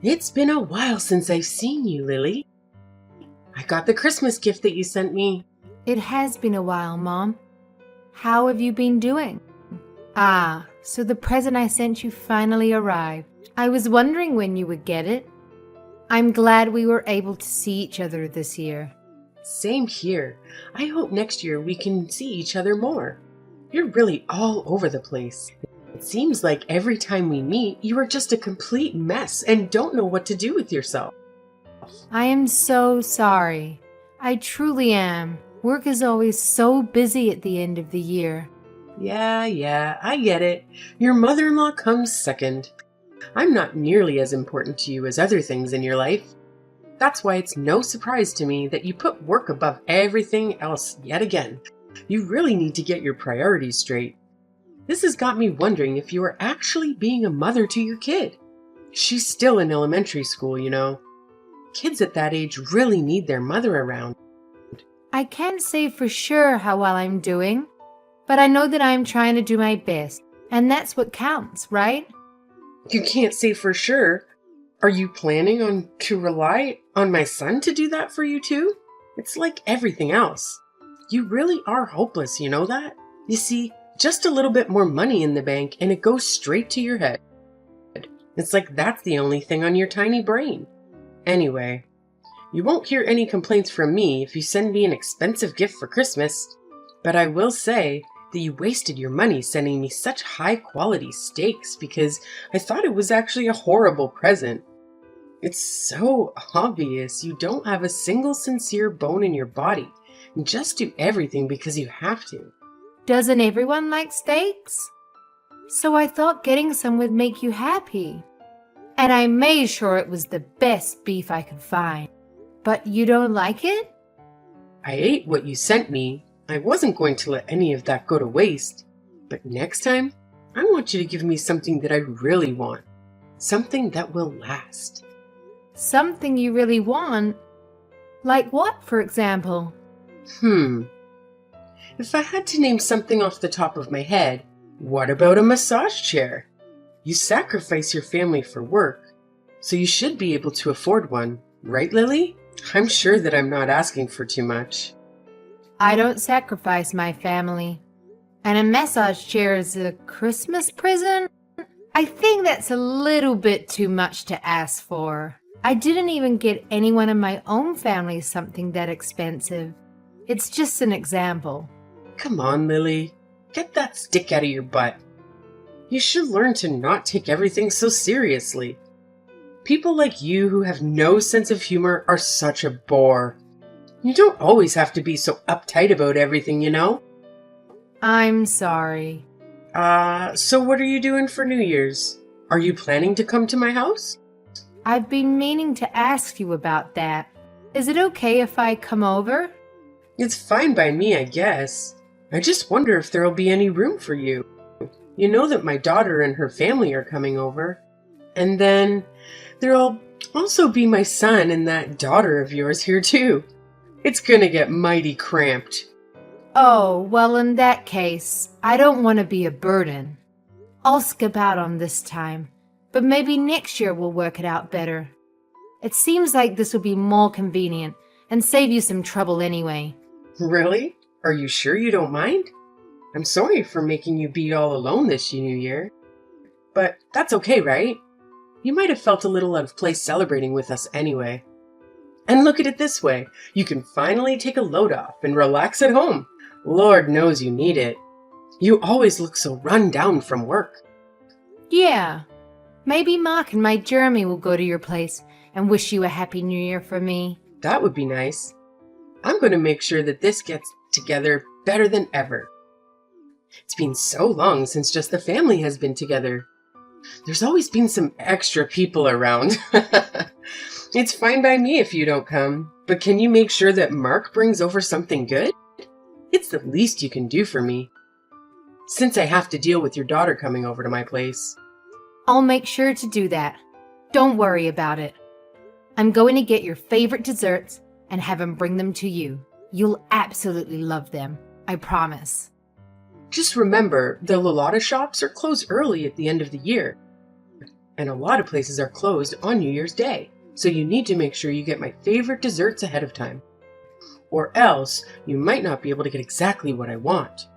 It's been a while since I've seen you, Lily. I got the Christmas gift that you sent me. It has been a while, Mom. How have you been doing? Ah, so the present I sent you finally arrived. I was wondering when you would get it. I'm glad we were able to see each other this year. Same here. I hope next year we can see each other more. You're really all over the place. It seems like every time we meet, you are just a complete mess and don't know what to do with yourself. I am so sorry. I truly am. Work is always so busy at the end of the year. Yeah, I get it. Your mother-in-law comes second. I'm not nearly as important to you as other things in your life. That's why it's no surprise to me that you put work above everything else yet again. You really need to get your priorities straight. This has got me wondering if you are actually being a mother to your kid. She's still in elementary school, you know. Kids at that age really need their mother around. I can't say for sure how well I'm doing, but I know that I'm trying to do my best, and that's what counts, right? You can't say for sure. Are you planning on to rely on my son to do that for you too? It's like everything else. You really are hopeless, you know that? You see, just a little bit more money in the bank and it goes straight to your head. It's like that's the only thing on your tiny brain. Anyway, you won't hear any complaints from me if you send me an expensive gift for Christmas, but I will say that you wasted your money sending me such high-quality steaks because I thought it was actually a horrible present. It's so obvious you don't have a single sincere bone in your body and just do everything because you have to. Doesn't everyone like steaks? So I thought getting some would make you happy. And I made sure it was the best beef I could find. But you don't like it? I ate what you sent me. I wasn't going to let any of that go to waste. But next time, I want you to give me something that I really want. Something that will last. Something you really want? Like what, for example? If I had to name something off the top of my head, what about a massage chair? You sacrifice your family for work, so you should be able to afford one, right, Lily? I'm sure that I'm not asking for too much. I don't sacrifice my family. And a massage chair is a Christmas present? I think that's a little bit too much to ask for. I didn't even get anyone in my own family something that expensive. It's just an example. Come on, Lily. Get that stick out of your butt. You should learn to not take everything so seriously. People like you who have no sense of humor are such a bore. You don't always have to be so uptight about everything, you know? I'm sorry. So what are you doing for New Year's? Are you planning to come to my house? I've been meaning to ask you about that. Is it okay if I come over? It's fine by me, I guess. I just wonder if there'll be any room for you. You know that my daughter and her family are coming over. And then there'll also be my son and that daughter of yours here too. It's gonna get mighty cramped. Oh, well, in that case, I don't want to be a burden. I'll skip out on this time, but maybe next year we'll work it out better. It seems like this will be more convenient and save you some trouble anyway. Really? Are you sure you don't mind? I'm sorry for making you be all alone this New Year. But that's okay, right? You might have felt a little out of place celebrating with us anyway. And look at it this way. You can finally take a load off and relax at home. Lord knows you need it. You always look so run down from work. Yeah. Maybe Mark and my Jeremy will go to your place and wish you a Happy New Year for me. That would be nice. I'm going to make sure that this gets together better than ever. It's been so long since just the family has been together. There's always been some extra people around. It's fine by me if you don't come, but can you make sure that Mark brings over something good? It's the least you can do for me, since I have to deal with your daughter coming over to my place. I'll make sure to do that. Don't worry about it. I'm going to get your favorite desserts and have him bring them to you. You'll absolutely love them. I promise. Just remember, the Lolata shops are closed early at the end of the year. and a lot of places are closed on New Year's Day. So you need to make sure you get my favorite desserts ahead of time. Or else you might not be able to get exactly what I want.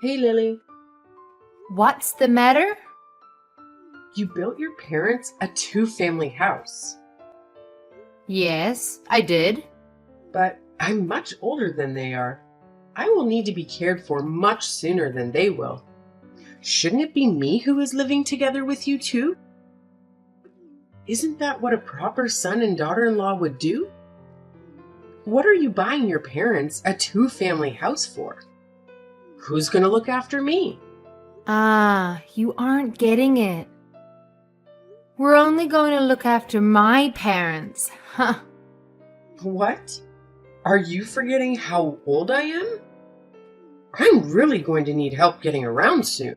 Hey, Lily. What's the matter? You built your parents a two-family house, Yes, I did. but I'm much older than they are. I will need to be cared for much sooner than they will. Shouldn't it be me who is living together with you too? Isn't that what a proper son and daughter-in-law would do? What are you buying your parents a two-family house for? Who's going to look after me? Ah, you aren't getting it. We're only going to look after my parents. Huh. What? Are you forgetting how old I am? I'm really going to need help getting around soon.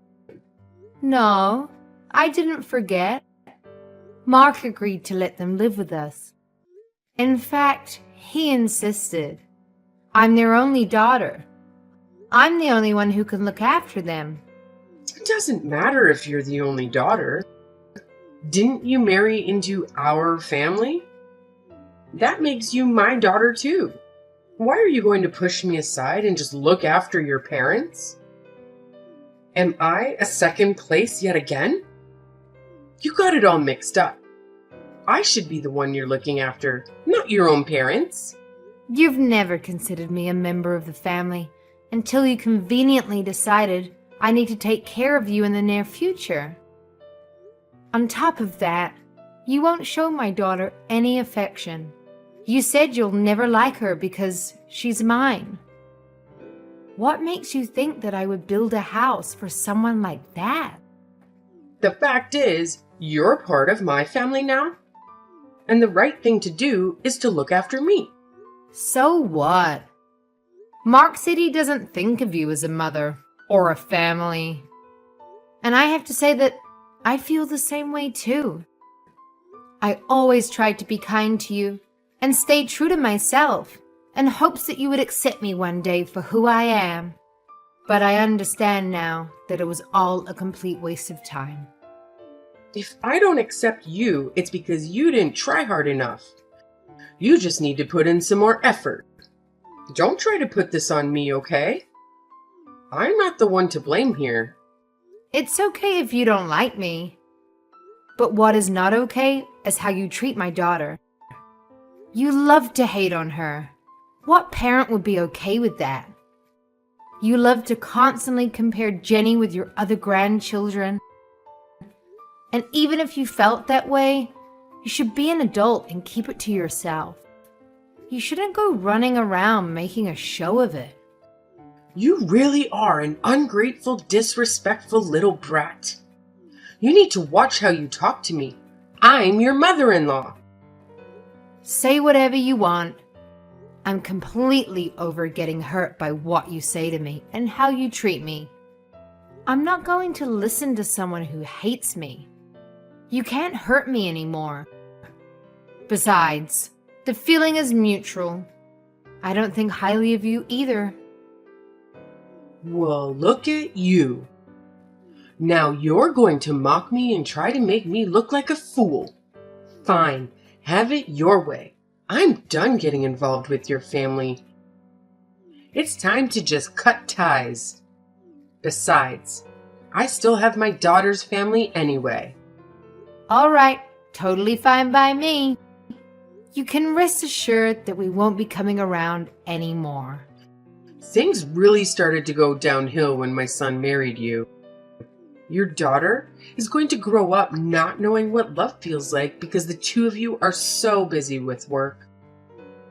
No, I didn't forget. Mark agreed to let them live with us. In fact, he insisted. I'm their only daughter. I'm the only one who can look after them. It doesn't matter if you're the only daughter. Didn't you marry into our family? That makes you my daughter too. Why are you going to push me aside and just look after your parents? Am I a second place yet again? You got it all mixed up. I should be the one you're looking after, not your own parents. You've never considered me a member of the family until you conveniently decided I need to take care of you in the near future. On top of that, you won't show my daughter any affection. You said you'll never like her because she's mine. What makes you think that I would build a house for someone like that? The fact is, you're part of my family now. And the right thing to do is to look after me. So what? Mark said he doesn't think of you as a mother or a family. And I have to say that I feel the same way too. I always tried to be kind to you and stay true to myself in hopes that you would accept me one day for who I am. But I understand now that it was all a complete waste of time. If I don't accept you, it's because you didn't try hard enough. You just need to put in some more effort. Don't try to put this on me, okay? I'm not the one to blame here. It's okay if you don't like me. But what is not okay is how you treat my daughter. You love to hate on her. What parent would be okay with that? You love to constantly compare Jenny with your other grandchildren. And even if you felt that way, you should be an adult and keep it to yourself. You shouldn't go running around making a show of it. You really are an ungrateful, disrespectful little brat. You need to watch how you talk to me. I'm your mother-in-law. Say whatever you want. I'm completely over getting hurt by what you say to me and how you treat me. I'm not going to listen to someone who hates me. You can't hurt me anymore. Besides, the feeling is mutual. I don't think highly of you either. Well, look at you. Now you're going to mock me and try to make me look like a fool. Fine, have it your way. I'm done getting involved with your family. It's time to just cut ties. Besides, I still have my daughter's family anyway. All right, totally fine by me. You can rest assured that we won't be coming around anymore. Things really started to go downhill when my son married you. Your daughter is going to grow up not knowing what love feels like because the two of you are so busy with work.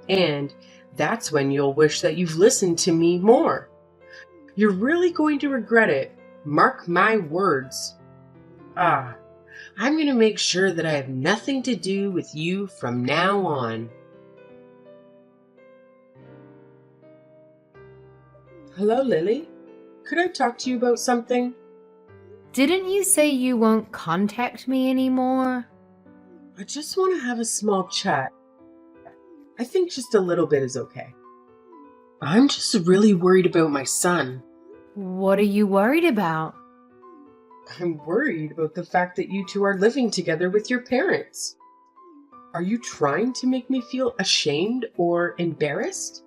And that's when you'll wish that you've listened to me more. You're really going to regret it. Mark my words. I'm going to make sure that I have nothing to do with you from now on. Hello, Lily. Could I talk to you about something? Didn't you say you won't contact me anymore? I just want to have a small chat. I think just a little bit is okay. I'm just really worried about my son. What are you worried about? I'm worried about the fact that you two are living together with your parents. Are you trying to make me feel ashamed or embarrassed?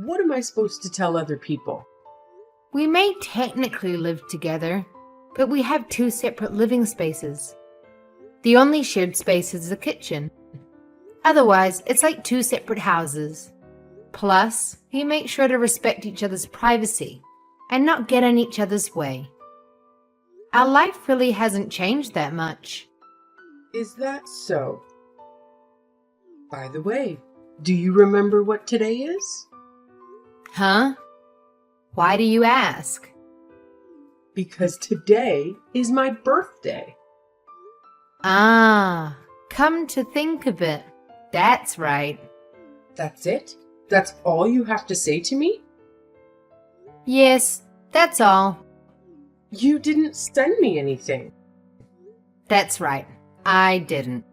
What am I supposed to tell other people? We may technically live together, but we have 2 separate living spaces. The only shared space is the kitchen. Otherwise, it's like 2 separate houses. Plus, we make sure to respect each other's privacy and not get in each other's way. Our life really hasn't changed that much. Is that so? By the way, do you remember what today is? Huh? Why do you ask? Because today is my birthday. Ah, come to think of it, that's right. That's it? That's all you have to say to me? Yes, that's all. You didn't send me anything. That's right, I didn't.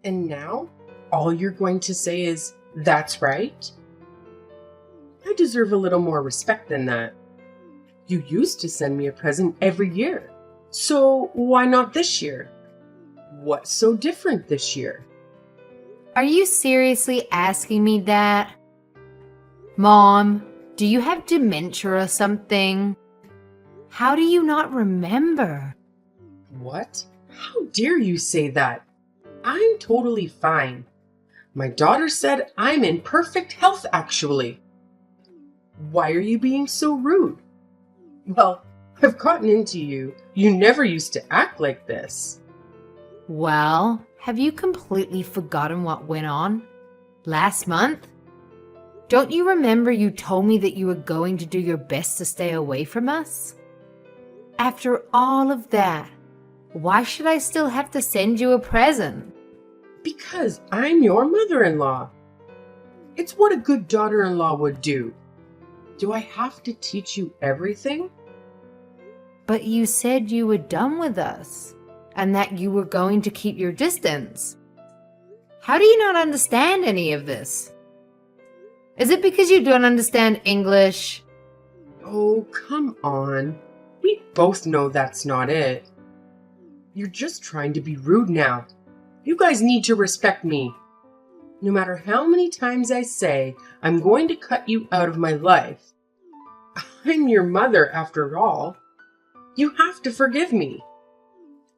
And now, all you're going to say is, that's right? I deserve a little more respect than that. You used to send me a present every year. So why not this year? What's so different this year? Are you seriously asking me that? Mom, do you have dementia or something? How do you not remember? What? How dare you say that? I'm totally fine. My daughter said I'm in perfect health, actually. Why are you being so rude? Well, I've gotten into you. You never used to act like this. Well, have you completely forgotten what went on last month? Don't you remember you told me that you were going to do your best to stay away from us? After all of that, why should I still have to send you a present? Because I'm your mother-in-law. It's what a good daughter-in-law would do. Do I have to teach you everything? But you said you were done with us and that you were going to keep your distance. How do you not understand any of this? Is it because you don't understand English? Oh, come on. We both know that's not it. You're just trying to be rude now. You guys need to respect me. No matter how many times I say I'm going to cut you out of my life, I'm your mother after all. You have to forgive me.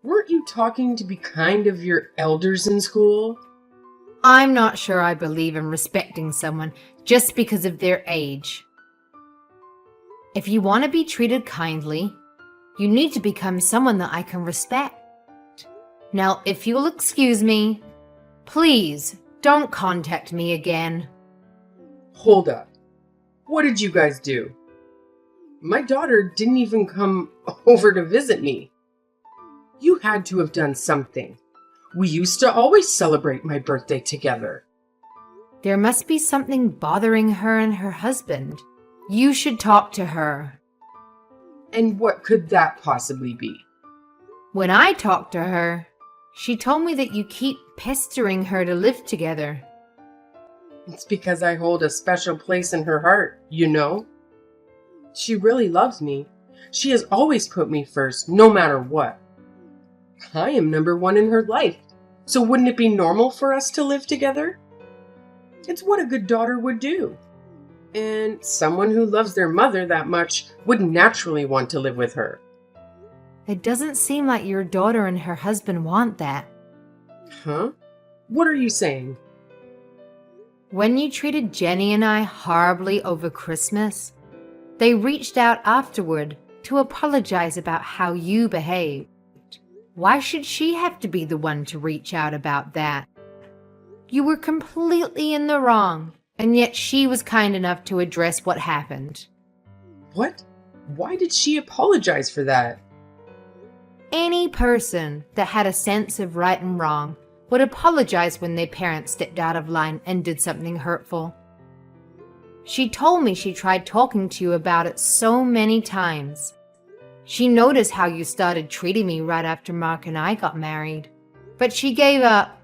Weren't you talking to be kind of your elders in school? I'm not sure I believe in respecting someone just because of their age. If you want to be treated kindly, you need to become someone that I can respect. Now, if you'll excuse me, please don't contact me again. Hold up. What did you guys do? My daughter didn't even come over to visit me. You had to have done something. We used to always celebrate my birthday together. There must be something bothering her and her husband. You should talk to her. And what could that possibly be? When I talked to her, she told me that you keep pestering her to live together. It's because I hold a special place in her heart, you know? She really loves me. She has always put me first, no matter what. I am number one in her life, so wouldn't it be normal for us to live together? It's what a good daughter would do. And someone who loves their mother that much would naturally want to live with her. It doesn't seem like your daughter and her husband want that. Huh? What are you saying? When you treated Jenny and I horribly over Christmas, they reached out afterward to apologize about how you behaved. Why should she have to be the one to reach out about that? You were completely in the wrong, and yet she was kind enough to address what happened. What? Why did she apologize for that? Any person that had a sense of right and wrong would apologize when their parents stepped out of line and did something hurtful. She told me she tried talking to you about it so many times. She noticed how you started treating me right after Mark and I got married, but she gave up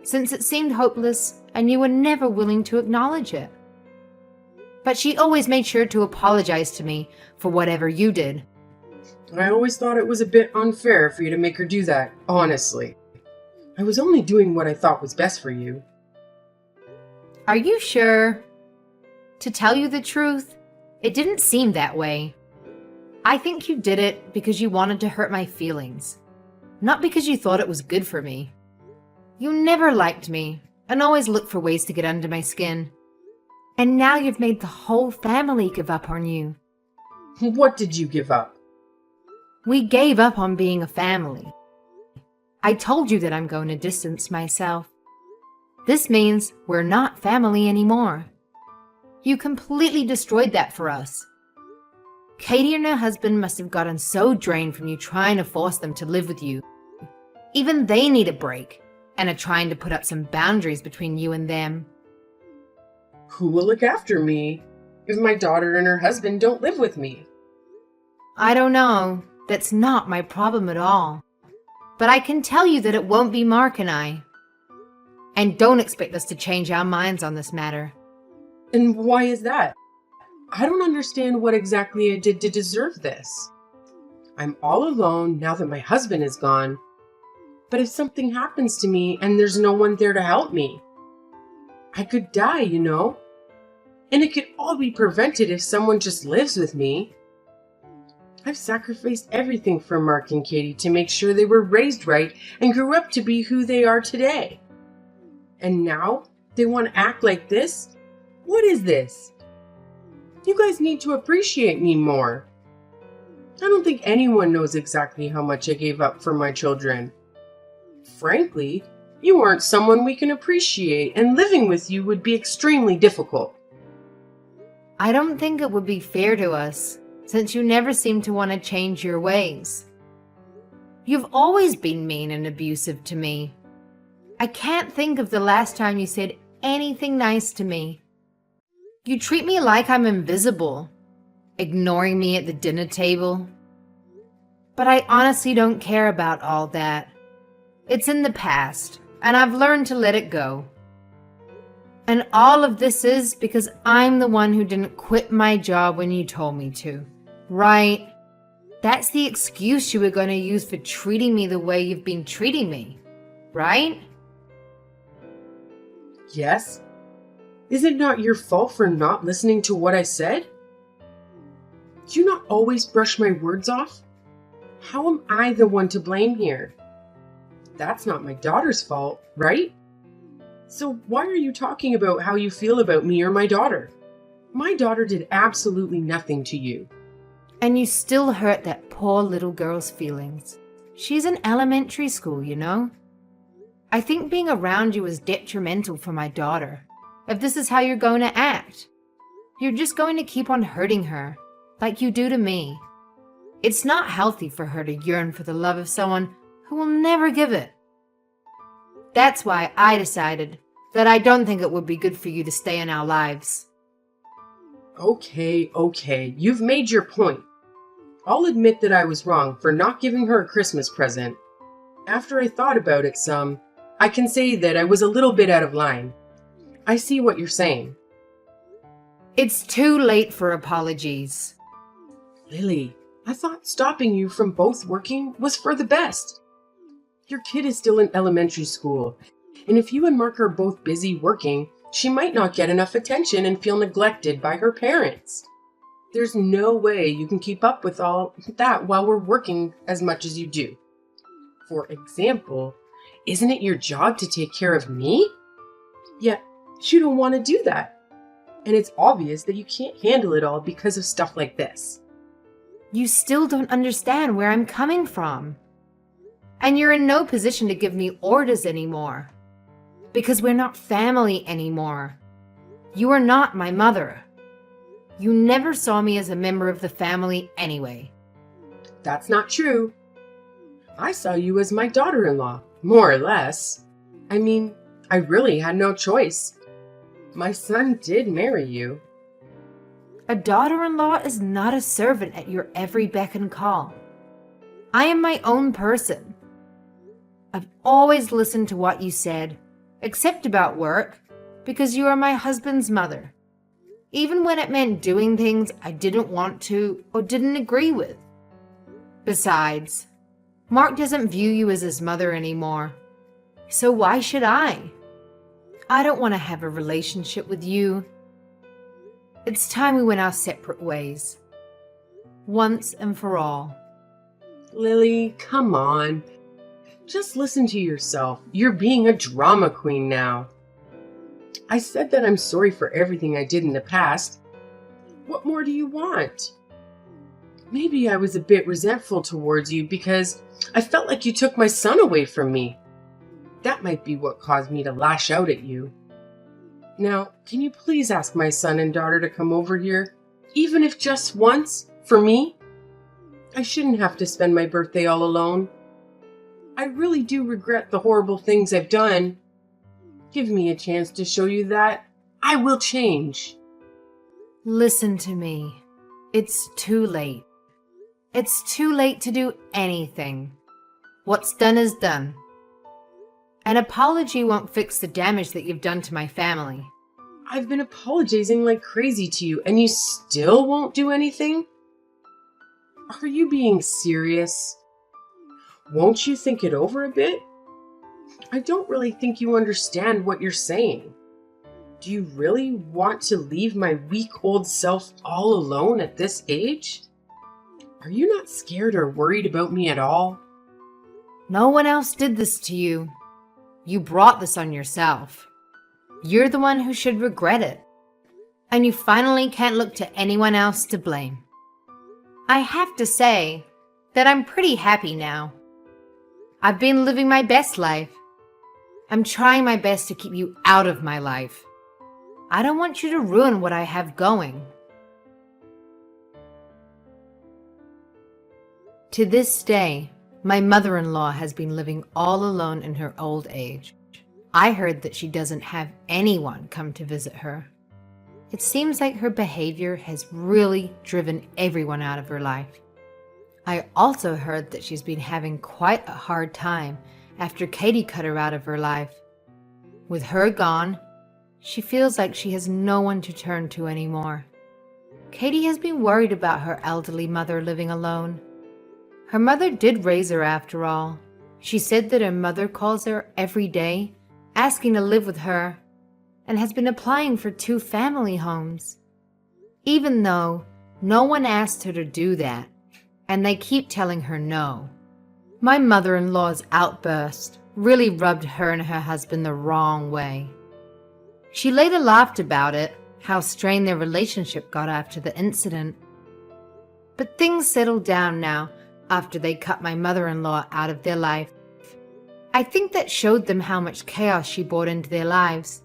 since it seemed hopeless and you were never willing to acknowledge it. But she always made sure to apologize to me for whatever you did. I always thought it was a bit unfair for you to make her do that, honestly. I was only doing what I thought was best for you. Are you sure? To tell you the truth, It didn't seem that way. I think you did it because you wanted to hurt my feelings, not because you thought it was good for me. You never liked me and always looked for ways to get under my skin. And now you've made the whole family give up on you. What did you give up? We gave up on being a family. I told you that I'm going to distance myself. This means we're not family anymore. You completely destroyed that for us. Katie and her husband must have gotten so drained from you trying to force them to live with you. Even they need a break and are trying to put up some boundaries between you and them. Who will look after me if my daughter and her husband don't live with me? I don't know. That's not my problem at all. But I can tell you that it won't be Mark and I. And don't expect us to change our minds on this matter. And why is that? I don't understand what exactly I did to deserve this. I'm all alone now that my husband is gone. But if something happens to me and there's no one there to help me, I could die, you know? And it could all be prevented if someone just lives with me. I've sacrificed everything for Mark and Katie to make sure they were raised right and grew up to be who they are today. And now they want to act like this? What is this? You guys need to appreciate me more. I don't think anyone knows exactly how much I gave up for my children. Frankly, you aren't someone we can appreciate, and living with you would be extremely difficult. I don't think it would be fair to us, since you never seem to want to change your ways. You've always been mean and abusive to me. I can't think of the last time you said anything nice to me. You treat me like I'm invisible, ignoring me at the dinner table. But I honestly don't care about all that. It's in the past, and I've learned to let it go. And all of this is because I'm the one who didn't quit my job when you told me to, right? That's the excuse you were going to use for treating me the way you've been treating me, right? Yes? Is it not your fault for not listening to what I said? Do you not always brush my words off? How am I the one to blame here? That's not my daughter's fault, right? So why are you talking about how you feel about me or my daughter? My daughter did absolutely nothing to you. And you still hurt that poor little girl's feelings. She's in elementary school, you know? I think being around you is detrimental for my daughter. If this is how you're going to act, you're just going to keep on hurting her, like you do to me. It's not healthy for her to yearn for the love of someone who will never give it. That's why I decided that I don't think it would be good for you to stay in our lives. Okay, you've made your point. I'll admit that I was wrong for not giving her a Christmas present. After I thought about it some, I can say that I was a little bit out of line. I see what you're saying. It's too late for apologies. Lily, I thought stopping you from both working was for the best. Your kid is still in elementary school, and if you and Mark are both busy working, she might not get enough attention and feel neglected by her parents. There's no way you can keep up with all that while we're working as much as you do. For example, isn't it your job to take care of me? Yet, you don't want to do that. And it's obvious that you can't handle it all because of stuff like this. You still don't understand where I'm coming from. And you're in no position to give me orders anymore. Because we're not family anymore. You are not my mother. You never saw me as a member of the family anyway. That's not true. I saw you as my daughter-in-law, more or less. I mean, I really had no choice. My son did marry you. A daughter-in-law is not a servant at your every beck and call. I am my own person. I've always listened to what you said, except about work, because you are my husband's mother. Even when it meant doing things I didn't want to or didn't agree with. Besides, Mark doesn't view you as his mother anymore. So why should I? I don't want to have a relationship with you. It's time we went our separate ways. Once and for all. Lily, come on. Just listen to yourself. You're being a drama queen now. I said that I'm sorry for everything I did in the past. What more do you want? Maybe I was a bit resentful towards you because I felt like you took my son away from me. That might be what caused me to lash out at you. Now, can you please ask my son and daughter to come over here, even if just once, for me? I shouldn't have to spend my birthday all alone. I really do regret the horrible things I've done. Give me a chance to show you that I will change. Listen to me. It's too late. It's too late to do anything. What's done is done. An apology won't fix the damage that you've done to my family. I've been apologizing like crazy to you, and you still won't do anything? Are you being serious? Won't you think it over a bit? I don't really think you understand what you're saying. Do you really want to leave my weak old self all alone at this age? Are you not scared or worried about me at all? No one else did this to you. You brought this on yourself. You're the one who should regret it. And you finally can't look to anyone else to blame. I have to say that I'm pretty happy now. I've been living my best life. I'm trying my best to keep you out of my life. I don't want you to ruin what I have going. To this day, my mother-in-law has been living all alone in her old age. I heard that she doesn't have anyone come to visit her. It seems like her behavior has really driven everyone out of her life. I also heard that she's been having quite a hard time after Katie cut her out of her life. With her gone, she feels like she has no one to turn to anymore. Katie has been worried about her elderly mother living alone. Her mother did raise her after all. She said that her mother calls her every day, asking to live with her, and has been applying for 2 family homes. Even though no one asked her to do that, and they keep telling her no. My mother-in-law's outburst really rubbed her and her husband the wrong way. She later laughed about it, how strained their relationship got after the incident. But things settled down now after they cut my mother-in-law out of their life. I think that showed them how much chaos she brought into their lives,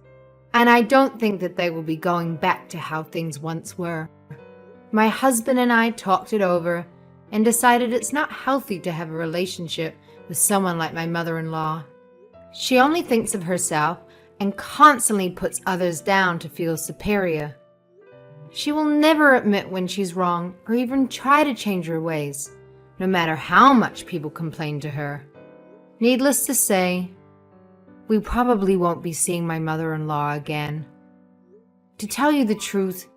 and I don't think that they will be going back to how things once were. My husband and I talked it over and decided it's not healthy to have a relationship with someone like my mother-in-law. She only thinks of herself and constantly puts others down to feel superior. She will never admit when she's wrong or even try to change her ways, no matter how much people complain to her. Needless to say, we probably won't be seeing my mother-in-law again. To tell you the truth,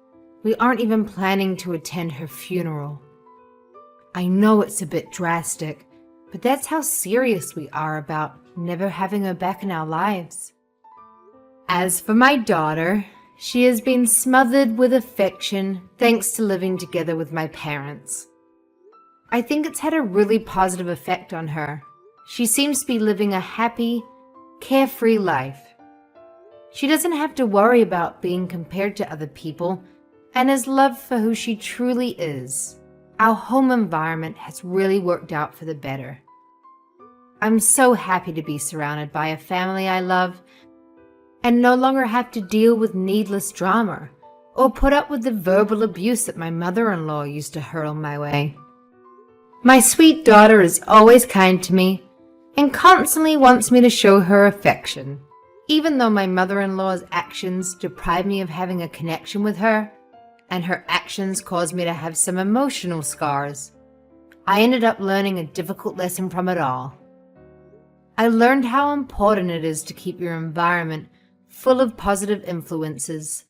we aren't even planning to attend her funeral. I know it's a bit drastic, but that's how serious we are about never having her back in our lives. As for my daughter, she has been smothered with affection thanks to living together with my parents. I think it's had a really positive effect on her. She seems to be living a happy, carefree life. She doesn't have to worry about being compared to other people and is loved for who she truly is. Our home environment has really worked out for the better. I'm so happy to be surrounded by a family I love and no longer have to deal with needless drama or put up with the verbal abuse that my mother-in-law used to hurl my way. My sweet daughter is always kind to me and constantly wants me to show her affection. Even though my mother-in-law's actions deprive me of having a connection with her, and her actions caused me to have some emotional scars, I ended up learning a difficult lesson from it all. I learned how important it is to keep your environment full of positive influences.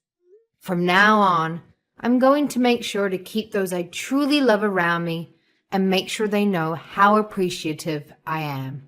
From now on, I'm going to make sure to keep those I truly love around me and make sure they know how appreciative I am.